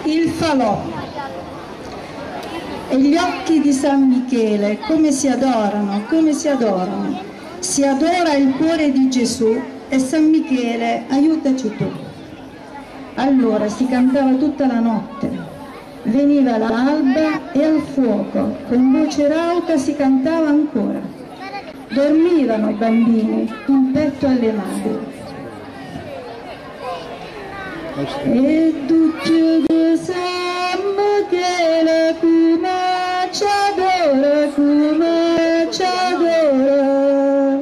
Il falò e gli occhi di San Michele, come si adorano, come si adorano. Si adora il cuore di Gesù e San Michele, aiutaci tu. Allora si cantava tutta la notte, veniva l'alba e al fuoco, con voce rauca si cantava ancora. Dormivano i bambini in petto alle madri. E tutti di San Michele come ci adora, come ci adora,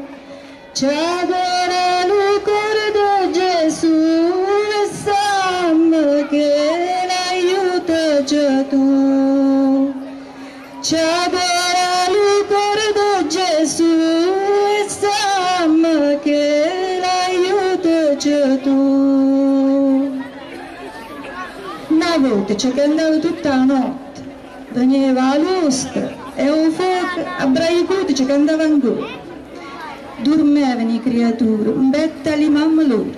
ci adora il cuore di Gesù e San Michele aiutaci tu, ci adora il cuore di Gesù e San Michele aiutaci tu. Una volta ci cantava tutta la notte, veniva l'oste e un fuoco a braicuti ci cantava ancora. Dormevano i creature, un betta li mamma loro.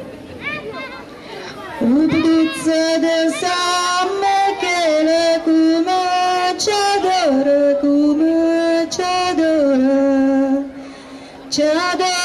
Ubuduzza de San Michele come ci adora, come ci adora, ci adora.